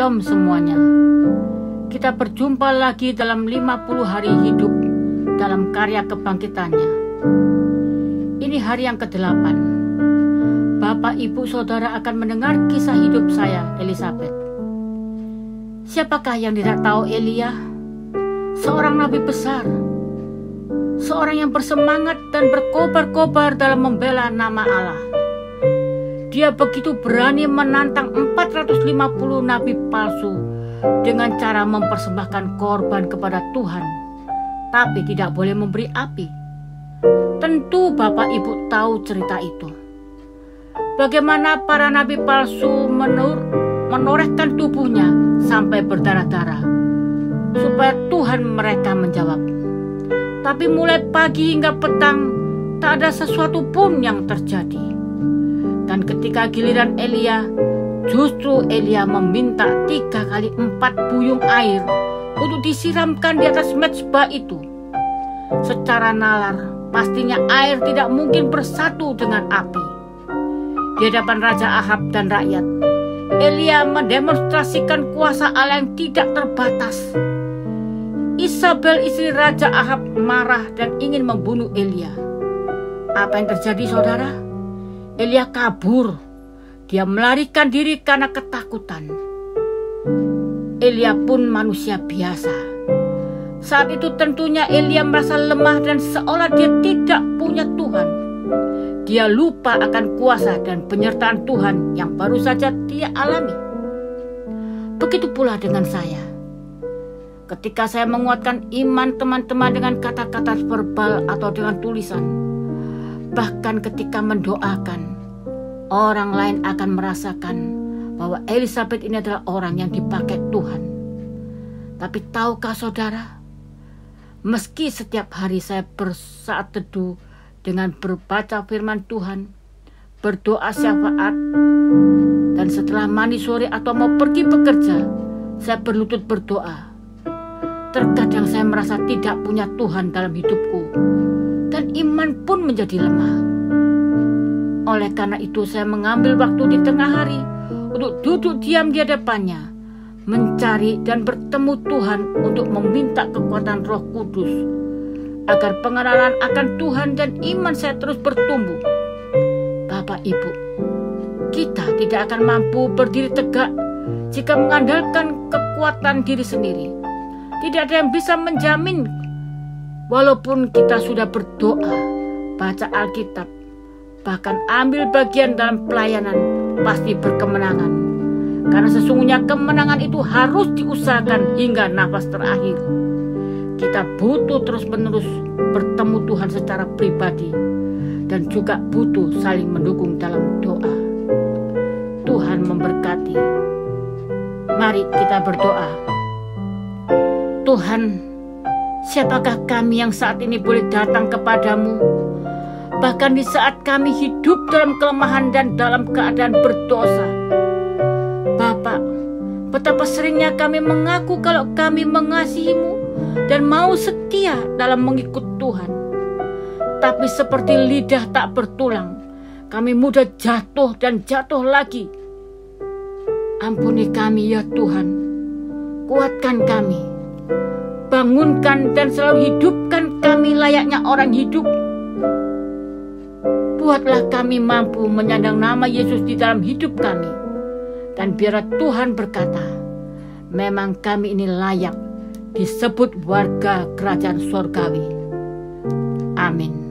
Shalom semuanya. Kita berjumpa lagi dalam 50 hari hidup dalam karya kebangkitannya. Ini hari yang ke-8. Bapak, Ibu, Saudara akan mendengar kisah hidup saya, Elizabeth. Siapakah yang tidak tahu Elia? Seorang nabi besar. Seorang yang bersemangat dan berkobar-kobar dalam membela nama Allah. Dia begitu berani menantang 450 nabi palsu dengan cara mempersembahkan korban kepada Tuhan, tapi tidak boleh memberi api. Tentu Bapak Ibu tahu cerita itu. Bagaimana para nabi palsu menorehkan tubuhnya sampai berdarah-darah, supaya Tuhan mereka menjawab. Tapi mulai pagi hingga petang, tak ada sesuatu pun yang terjadi. Dan ketika giliran Elia, justru Elia meminta 3 kali 4 buyung air untuk disiramkan di atas mezbah itu. Secara nalar, pastinya air tidak mungkin bersatu dengan api. Di hadapan Raja Ahab dan rakyat, Elia mendemonstrasikan kuasa Allah yang tidak terbatas. Isabel, istri Raja Ahab, marah dan ingin membunuh Elia. Apa yang terjadi, saudara? Elia kabur. Dia melarikan diri karena ketakutan. Elia pun manusia biasa. Saat itu tentunya Elia merasa lemah dan seolah dia tidak punya Tuhan. Dia lupa akan kuasa dan penyertaan Tuhan yang baru saja dia alami. Begitu pula dengan saya. Ketika saya menguatkan iman teman-teman dengan kata-kata verbal atau dengan tulisan, bahkan ketika mendoakan, orang lain akan merasakan bahwa Elizabeth ini adalah orang yang dipakai Tuhan. Tapi tahukah saudara, meski setiap hari saya bersaat teduh dengan berbaca firman Tuhan, berdoa syafaat, dan setelah mandi sore atau mau pergi bekerja, saya berlutut berdoa. Terkadang saya merasa tidak punya Tuhan dalam hidupku, dan iman pun menjadi lemah. Oleh karena itu saya mengambil waktu di tengah hari untuk duduk diam di hadapannya, mencari dan bertemu Tuhan untuk meminta kekuatan Roh Kudus, agar pengenalan akan Tuhan dan iman saya terus bertumbuh. Bapak Ibu, kita tidak akan mampu berdiri tegak jika mengandalkan kekuatan diri sendiri. Tidak ada yang bisa menjamin. Walaupun kita sudah berdoa, baca Alkitab, bahkan ambil bagian dalam pelayanan, pasti berkemenangan. Karena sesungguhnya kemenangan itu harus diusahakan hingga nafas terakhir. Kita butuh terus-menerus bertemu Tuhan secara pribadi dan juga butuh saling mendukung dalam doa. Tuhan memberkati. Mari kita berdoa. Tuhan, siapakah kami yang saat ini boleh datang kepadamu? Bahkan di saat kami hidup dalam kelemahan dan dalam keadaan berdosa. Bapak, betapa seringnya kami mengaku kalau kami mengasihi-Mu dan mau setia dalam mengikut Tuhan. Tapi seperti lidah tak bertulang, kami mudah jatuh dan jatuh lagi. Ampuni kami ya Tuhan, kuatkan kami. Bangunkan dan selalu hidupkan kami layaknya orang hidup. Buatlah kami mampu menyandang nama Yesus di dalam hidup kami. Dan biarlah Tuhan berkata, memang kami ini layak disebut warga kerajaan surgawi. Amin.